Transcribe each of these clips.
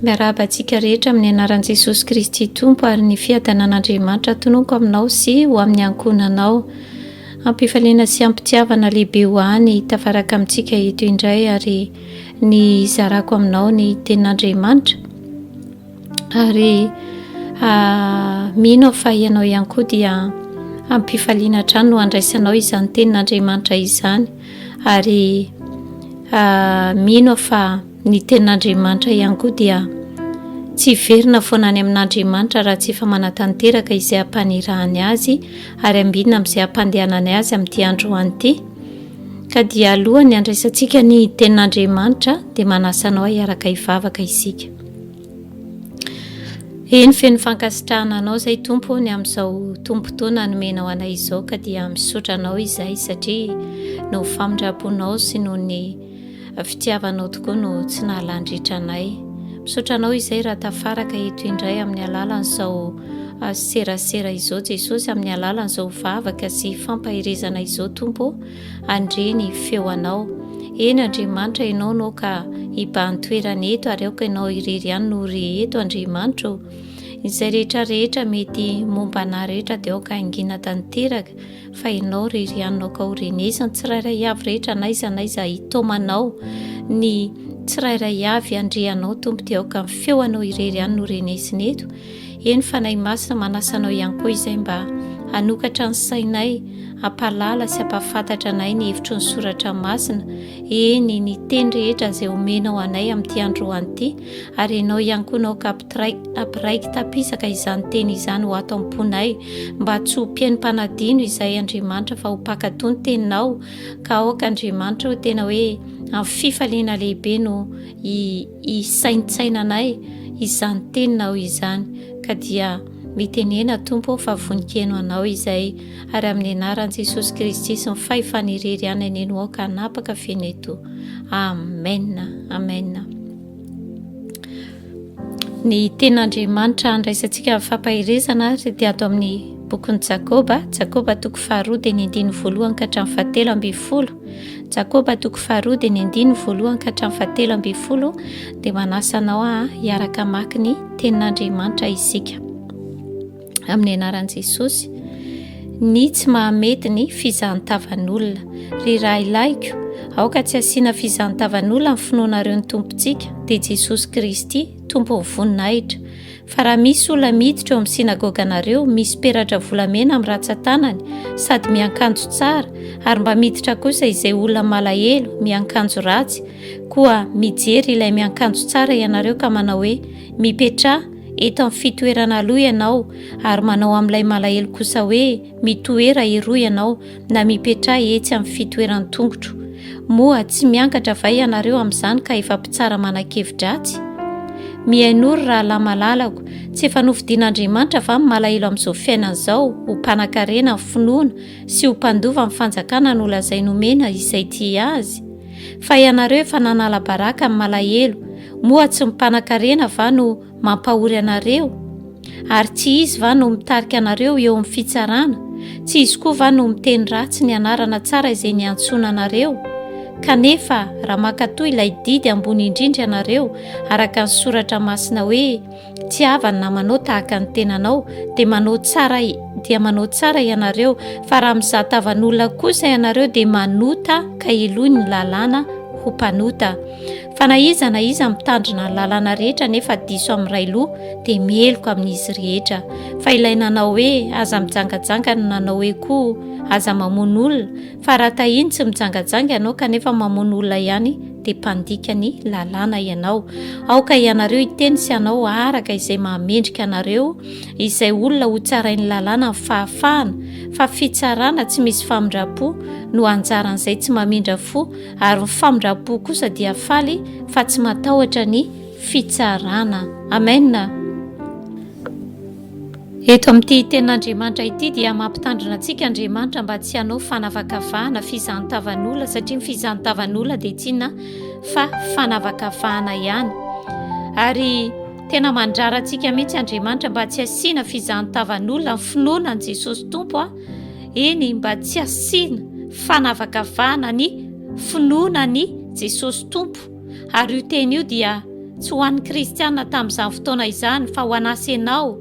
Miarahaba antsika rehetra amin'ny anaran'i Jesosy Kristy Tompo ary ny fiadanan'Andriamanitra tonoko aminao sy ho amin'ny ankonanao. Ampifaliana sy ampitiavana lehibe ho any tafaraka amintsika eto indray ary ny zarako aminao ny tenin'Andriamanitra. Ary mino fa ianao ihany koa dia ampifaliana trano no andraisanao izany tenin'Andriamanitra izany. Ary mino fa ny tenin'Andriamanitra ihany koa dia tsy verina foana any amin'Andriamanitra raha tsy efa manatanteraka izay ampanirahany azy ary ambinina amin'izay ampandehanany azy amin'ity andro an'ity. Ka dia alohany andraisantsika ny tenin'Andriamanitra dia manasanao hiaraka hivavaka isika. Eny feno fankasitrahana anao izay Tompo ny amin'izao tombontsoana nomenao anay izao, ka dia misaotra anao izay satria no famindraponao sy no ny fitiavanao tokoa no tsy nahalandritra anay. Misaotra anao izay raha tafaraka eto indray amin'ny alalan'izao serasera izao Jesosy, amin'ny alalan'izao vavaka sy fampahirezana izao Tompo, andre ny feo anao. Eny Andriamanitra, ianao no ka hibahan-toerana eto ary aoka ianao irery ihany no reheto Andriamanitra. Izay rehetrarehetra mety momba ana rehetra dia aoka haingina tanteraka, fa ianao rery ihany ka ho renezana tsirairay avy rehetra naiza hitomanao ny tsirairay avy andreanao Tompo dia aoka amin'ny feoanao irery ihany no renezina eto. Eny fanahy masina manasanao ihany koa izay mba hanokatra ny sainay, hampalala sy hampafantatra anay ny hevitry ny soratra masina, eny ny teny rehetra izay omenao anay amin'ity andro an'ity, ary ianao ihany koa nao ka ampiraiky tapisaka izany teny izany ho ato am-ponay, mba tsy ho mpiaim-panadino izay Andriamanitra fa ho mpakatony teninao, ka aoka Andriamanitra tena hoe amin'ny fifaliana lehibe no hisaintsainanay izany teninao izany. Ka dia mitenena Tompo fa vonikeno anao izay, ary amin'ny anaran'i Jesosy Kristy sy ny fahefanirery ihany aneno aoka hanapaka feneto. Amen, amen. Ny tenin'Andriamanitra andraisantsika fampahirezana dia ato amin'ny bokin'ny Jakoba 2:1-7. Jakoba 2:1-7 dia manasanao hiaraka mamaky ny tenin'Andriamanitra isika. Amin'ny anaran'i Jesosy, ny tsy mahamety ny fizahantavanolona. Ry raha ilaiko, aoka tsy asiana fizahantavanolona amin'ny finoanareo ny tompontsika dia Jesosy Kristy Tompo ny voninahitra. Fa raha misy olona miditra eo amin'ny sinagoganareo, misy peratra volamena amin'ny ratsan-tanany, sady miankanjo tsara, ary mba miditra kosa izay olona malahelo miankanjo ratsy, koa mijery ilay miankanjo tsara ianareo ka manao hoe mipetraha eto amin'ny fitoerana aloha ianao, ary manao amin'ilay malahelo kosa hoe mitoera eroa ianao, na mipetraha etsy amin'ny fitoeran'ny tongotro. Moa tsy miankatra va ianareo amin'izany ka efa mpitsara manan-kevitra-dratsy? Mihainory raha lamalalako, tsy efa nofidian'Andriamanitra va malahelo amin'izao fiainana izao ho mpanan-karena ny finoana sy ho mpandova amin'ny fanjakana no lazay nomena izay tia azy? Fa ianareo efa nanala baraka amin'ny malahelo, moa tsy mimpanan-karena va no mampahory anareo? Ary tsy izy va no mitarika anareo eo amin'ny fitsarana? Tsy izy koa va no miteny ratsy ny anarana tsara izay niantsona anareo? Kanefa raha makatoy ilay didy ambony indrindra ianareo araka ny soratra masina hoe tsy avana na manao tahaka ny tenanao dia manao tsara ianareo, fa raha mizahatavan'olona kosa ianareo dia manota ka elohy ny lalàna ho mpanota. Fa na iza mitandrina ny lalàna rehetra nefa diso amin'ny ray loha dia mieloko amin'izy rehetra. Fa ilay nanao hoe aza mijangajanga no nanao hoe koa aza mamono olona, fa raha tahiny tsy mijangajanga ianao kanefa mamono olona ihany dia mpandika ny lalàna ianao. Aoka ianareo hiteny sy anao araka izay mahamendrika anareo, izay olona ho tsarain'ny lalàna ny fahafahana, fa fitsarana tsy misy famindrapo no anjaran'izay tsy mamindra fo, ary ny famindrapo kosa dia faly fa tsy matahotra ny fitsarana. Amen. Eto amin'ity tenin'Andriamanitra ity dia mampitandrina antsika Andriamanitra mba tsy hanao fanavakavahana fizahantavanolona, satria ny fizahantavanolona dia tsinona fa fanavakavahana ihany. Ary tena mandrara antsika mihitsy Andriamanitra mba tsy asiana fizahantavanolona ny finoanan'i Jesosy Tompo. Eny mba tsy asiana fanavakavahana ny finoanan'i Jesosy Tompo. Ary io teny io dia tsy ho an'ny kristianina tamin'izany fotoana izany fa ho an'asy ianao,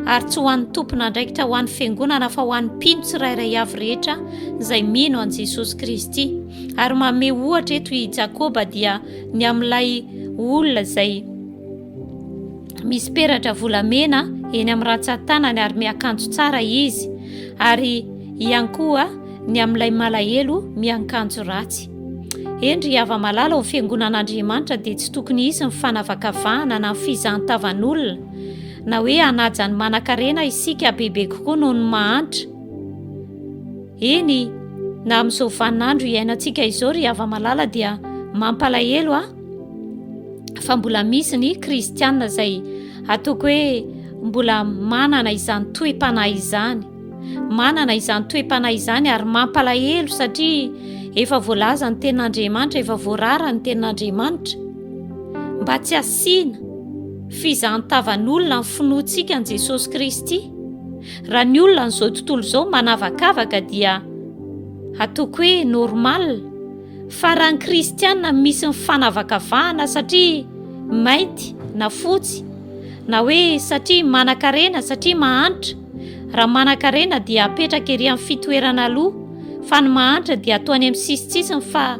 ary tsy ho an'ny tompona ndraikitra ho an'ny fiangonana fa ho an'ny mpino tsirairay avy rehetra izay mino an' Jesosy Kristy. Ary manome ohatra eto i Jakoba dia ny amin'ilay olona izay misy peratra volamena eny amin'ny ratsan-tanany ary miakanjo tsara izy, ary ihany koa ny amin'ilay malahelo miakanjo ratsy. Endry hava-malala ao amin'ny fiangonan'Andriamanitra dia tsy tokony hisy ny fanavakavahana na ny fizahan-tavan'olona, na hoe hanaja ny manan-karena isika bebe kokoa noho ny mahantra. Eny, na amin'izao vaninandro iainantsika izao ry hava-malala dia mampalahelo fa mbola misy ny kristianina izay ataoko hoe mbola manana izany toe-panahy izany. Manana izany toe-panahy izany ary mampalahelo satria efa voalaza ny tenin'Andriamanitra, efa voarara ny tenin'Andriamanitra mba tsy asiana fizahan-tavan'olona ny finoantsika an' Jesosy Kristy. Raha ny olona n'izao tontolo izao manavakavaka dia ataoko hoe normal, fa raha ny kristianina misy ny fanavakavahana satria mainty na fotsy, na hoe satria manan-karena, satria mahantra. Raha manan-karena dia apetraka ery amin'ny fitoerana aloha, fa ny mahantra dia atao any amin'ny sisitsisiny fa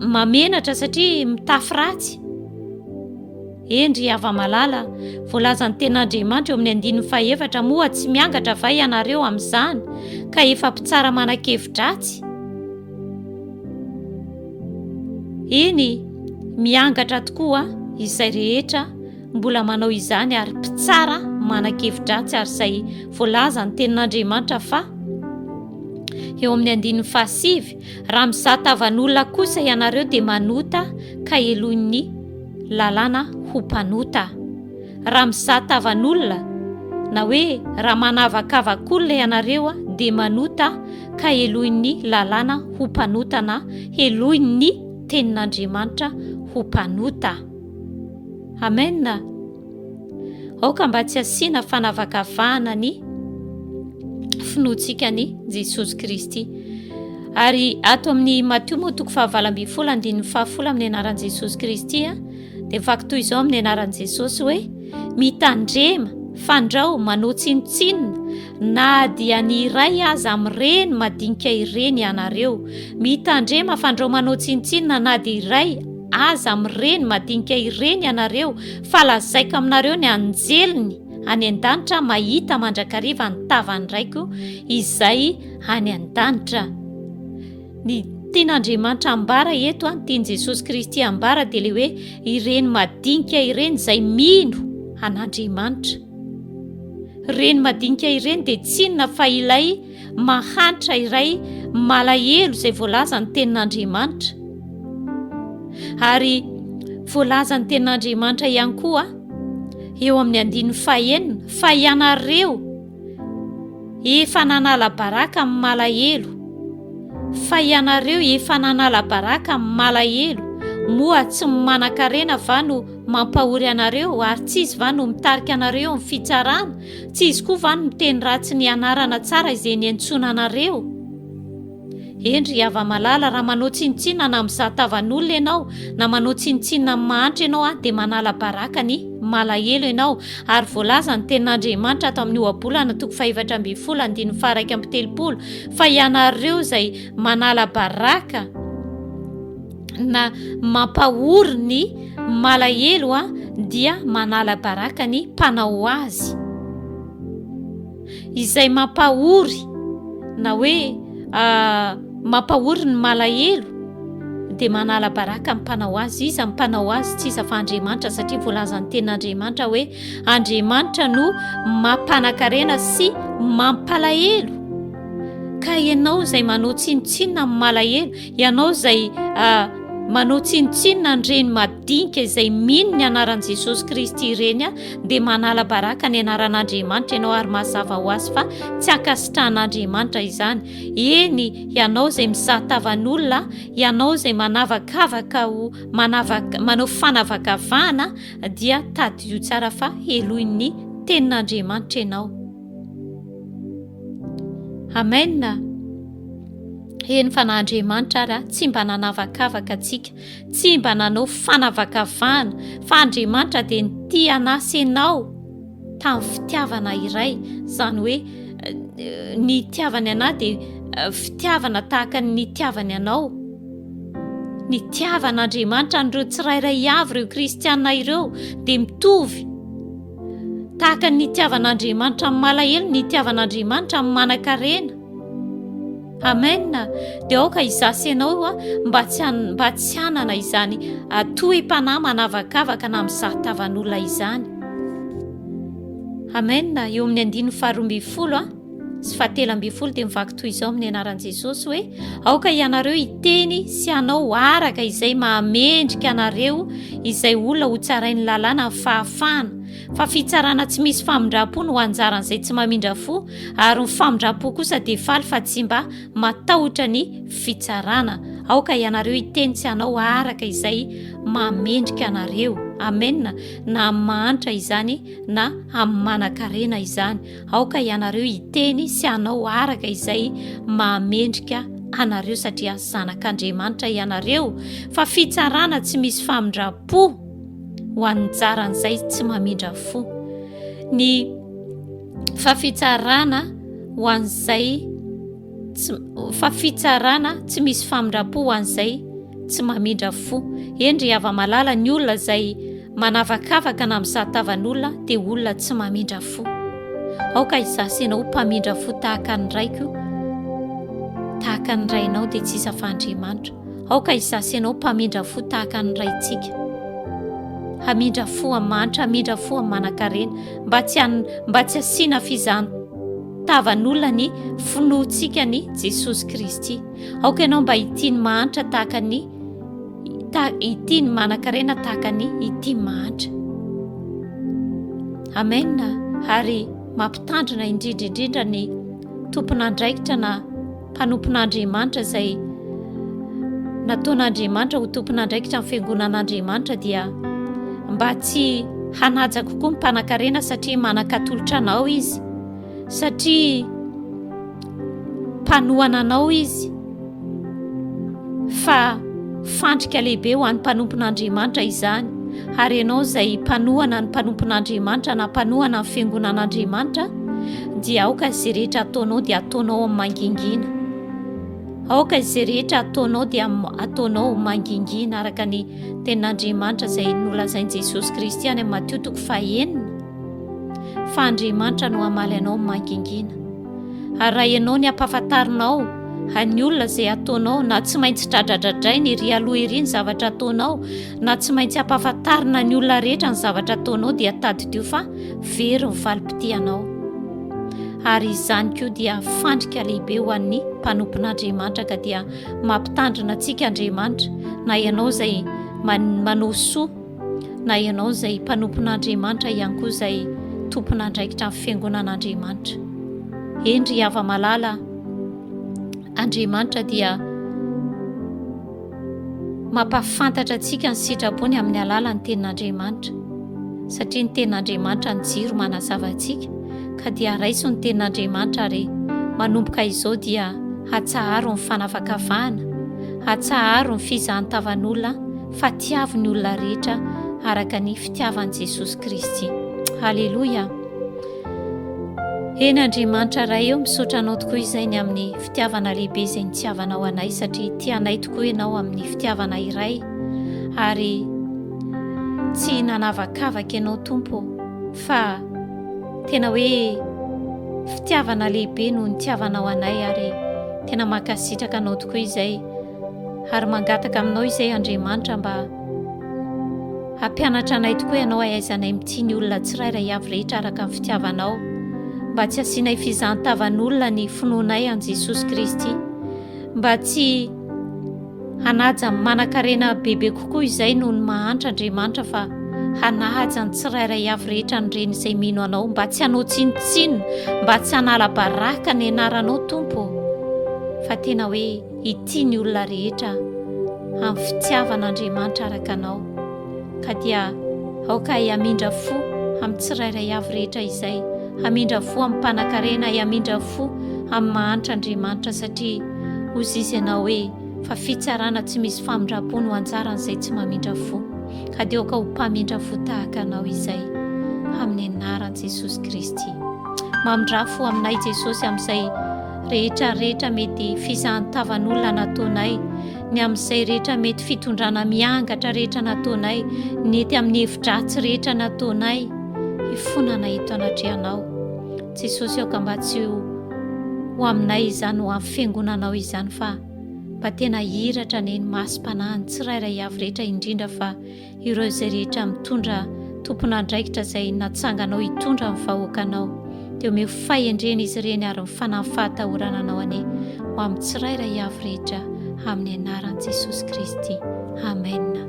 mamenatra satria mitafy ratsy. Endry hava-malala, voalaza ny tenin'Andriamanitra eo amin'ny 14 moa tsy miangatra va ianareo amin'izany ka efa mpitsara manan-kevitra-dratsy. Eny, miangatra tokoa izay rehetra mbola manao izany ary mpitsara manan-kevitra-dratsy, ary izay voalaza ny tenin'Andriamanitra fa eo amin'ny 15 raha mizaha tavan'olona kosa ianareo dia manota ka elohin'ny lalàna ho mpanota. Raha mizaha tavan'olona na hoe raha manavakavak'olona ianareo dia manota ka elohin'ny lalàna ho mpanota na elohin'ny tenin'Andriamanitra ho mpanota. Amen. Aoka mba tsy asiana fanavakavahana ny finoantsika ny Jesosy Kristy. Ary ato amin'ny Matteo moa 7:12 amin'ny anaran'i Jesosy Kristy dia vaky toy izao amin'ny anaran'i Jesosy hoe mitandrema, fandrao, manao tsinotsinona, na dia ny iray aza amin'ireny madinika ireny ianareo. Mitandrema, fandrao, manao tsinotsinona, na dia iray aza amin'ireny madinika ireny ianareo, fa lazaiko aminareo ny anjeliny any an-danitra mahita mandrakariva ny tavany raiko izay any an-danitra. Ny tian'Andriamanitra ambara eto tian'i Jesosy Kristy ambara dia le hoe ireny madinika ireny izay mino an'Andriamanitra. Ireny madinika ireny dia tsy inona fa ilay mahantra, iray malahelo izay voalaza ny tenin'Andriamanitra. Ary voalaza ny tenin'Andriamanitra ihany koa eo amin'ny 9 fa ianareo efa nanala baraka amin'ny malahelo, fa ianareo efa nanala baraka amin'ny malahelo, moa tsy manan-karena va no mampahory anareo, ary tsy izy va no mitarika anareo amin'ny fitsarana, tsy izy koa va no miteny ratsy ny anarana tsara izay niantsona anareo. Endry hava-malala, raha manao tsinotsinona na mizaha tavan'olona ianao, na manao tsinotsinona mahantra ianao dia manala baraka ny malahelo ianao. Ary voalaza ny tenin'Andriamanitra ato amin'ny ohabolana 2:12 fa ianareo izay manala baraka na mampahory ny malahelo dia manala baraka ny mpanao azy. Izay mampahory na hoe mampahory ny malahelo dia manala baraka ny mpanao azy. Iza mpanao azy? Tsy iza fa Andriamanitra, satria voalaza ny tenin'Andriamanitra hoe Andriamanitra no mampanankarena sy mampalahelo. Ka ianao izay manao tsinotsinona amin'ny malahelo, ianao izay manao tsinotsinona an'ireny madinika izay mino ny anaran'i Jesosy Kristy ireny dia manala baraka ny anaran'Andriamanitra ianao ary mazava ho azy fa tsy ankasitrahan'Andriamanitra izany. Eny, ianao izay mizaha tavan'olona, ianao izay manavakavaka manao fanavakavahana dia tadio tsara fa elohin'ny tenin'Andriamanitra ianao. Amen. eny fa na Andriamanitra ary tsy mba nanavakavaka antsika, tsy mba nanao fanavakavahana, fa Andriamanitra dia nitia anasy ianao tamin'ny fitiavana iray, izany hoe ny tiavany anahy dia fitiavana tahaka ny tiavany anao. Ny tiavan'Andriamanitra n'ireo tsirairay avy ireo kristianina ireo dia mitovy tahaka ny tiavan'Andriamanitra amin'ny malahelo, ny tiavan'Andriamanitra amin'ny manan-karena. Amen. Dia aoka izasy ianao mba tsy hanana izany toe-panahy manavakavaka na mizahatavan'olona izany. Amen. Eo amin'ny 12 sy 13 dia mivaky toy izao amin'ny anaran'i Jesosy hoe aoka ianareo hiteny sy hanao araka izay mahamendrika anareo izay olona ho tsarain'ny lalàna amin'ny fahafahana. Fa fitsarana tsy misy famindram-po no anjaran'izay tsy mamindra fo, ary ny famindram-po kosa dia faly fa tsy mba matahotra ny fitsarana. Aoka ianareo hiteny sy hanao araka izay mahamendrika anareo. Amen. Na amin'ny mahantra izany na amin'ny manan-karena izany. Aoka ianareo hiteny sy hanao araka izay mahamendrika anareo satria zanak'Andriamanitra ianareo. Fa fitsarana tsy misy famindram-po ho anjaran'izay tsy mamindra fo. Ny fafitsarana ho an'izay tsy misy famindram-po ho an'izay tsy mamindra fo. Endry ava-malala ny olona izay manavakavaka na mizahatavan'olona dia olona tsy mamindra fo. Aoka izasy ianao mpamindra fo tahaka ny raiko, tahaka ny rainao dia tsy isa fa Andriamanitra. Aoka izasy ianao mpamindra fo tahaka ny raintsika, hamindra fo amin'ny manitra, hamindra fo amin'ny manan-karena, mba tsy asiana fizahan-tavan'olona ny finoantsika ny Jesosy Kristy. Aoka ianao mba hitiany mahantra tahaka ny hitiany manan-karena tahaka ny hitiany mahantra. Amen. Ary mampitandrina indrindra ny tompon'andraikitra na mpanompon'Andriamanitra izay nataon'Andriamanitra ho tompon'andraikitra amin'ny fiangonan'Andriamanitra dia mba tsy hanaja kokoa ny mpanan-karena satria manan-katolotra anao izy, satria mpanohana anao izy, fa fandrika lehibe ho an'ny mpanompon'Andriamanitra izany. Ary ianao izay mpanohana ny mpanompon'Andriamanitra na mpanohana ny fiangonan'Andriamanitra dia aoka izay rehetra ataonao dia ataonao amin'ny mangingina. Aoka izay rehetra ataonao dia ataonao mangingina araka ny tenin'Andriamanitra izay nolazain'i Jesosy Kristy any amin'ny Mateo 9 fa Andriamanitra no hamaly anao mangingina. Ary raha ianao ny ampahafantarinao ny olona izay ataonao, na tsy maintsy dradradradrainy ery aloha ery ny zavatra ataonao, na tsy maintsy ampahafantarina ny olona rehetra ny zavatra ataonao dia tadidio fa very ny valim-pitianao. Ary izany koa dia fandrika lehibe ho an'ny mpanompon'Andriamanitra ka dia mampitandrina antsika Andriamanitra, na ianao izay manao soa, na ianao izay mpanompon'Andriamanitra ihany koa izay tompon'andraikitra amin'ny fiangonan'Andriamanitra. Endry ava-malala Andriamanitra dia mampafantatra antsika ny sitrapony amin'ny alalan'ny tenin'Andriamanitra, satria ny tenin'Andriamanitra ny jiro manazava antsika, ka dia raiso ny tenin'Andriamanitra ary manomboka izao dia hatsaharo ny fanavakavahana, hatsaharo ny fizahan-tavan'olona, fa tiavo ny olona rehetra araka ny fitiavan'i Jesosy Kristy. Halleloia. Eny Andriamanitra iray eo misaotra anao tokoa izay ny amin'ny fitiavana lehibe izay nitiavanao anay, satria tianay tokoa ianao amin'ny fitiavana iray ary tsy nanavakavaka ianao Tompo, fa tena hoe fitiavana lehibe no nitiavanao anay ary tena mankasitraka anao tokoa izay, ary mangataka aminao izay Andriamanitra mba hampianatra anay tokoa ianao ahaizanay mitiany olona tsirairay avy rehetra araka ny fitiavanao, mba tsy asianay fizahan-tavan'olona ny finoanay an' Jesosy Kristy, mba tsy hanaja manan-karena bebe kokoa izay noho ny mahantra Andriamanitra, fa hanaja ny tsirairay avy rehetra ny reny izay mino anao, mba tsy hanao tsinotsinona, mba tsy hanala baraka ny anaranao Tompo, fa tena hoe hitiany olona rehetra amin'ny fitiavan'Andriamanitra araka anao. Ka dia aoka hamindra fo amin'ny tsirairay avy rehetra izay, hamindra fo amin'ny mpanan-karena, hamindra fo amin'ny mahantra Andriamanitra, satria ozy izy ianao hoe fa fitsarana tsy misy famindrapo no anjaran'izay tsy mamindra fo, ka dia oka ho mpamindra fo tahaka anao izay amin'ny anaran'i Jesosy Kristy. Mamindra fo aminay Jesosy amin'izay rehetrarehetra mety fizahan-tavan'olona nataonay, ny amin'izay rehetra mety fitondrana miangatra rehetra nataonay, nety amin'ny hevidratsy rehetra nataonay, hifonana eto anatrehanao. Jesosy aoka mba tsy ho aminay izany ho amin'ny fiangonanao izany, fa mba tena hiratra ny masim-panahiny tsirairay avy rehetra, indrindra fa ireo izay rehetra mitondra tompon'andraikitra izay natsanganao hitondra amin'ny vahoakanao, dia omeo fahendrena izy ireny ary mifanahy fahatahorana anao anie ho amin'ny tsirairay avy rehetra amin'ny anaran'i Jesosy Kristy. Amen.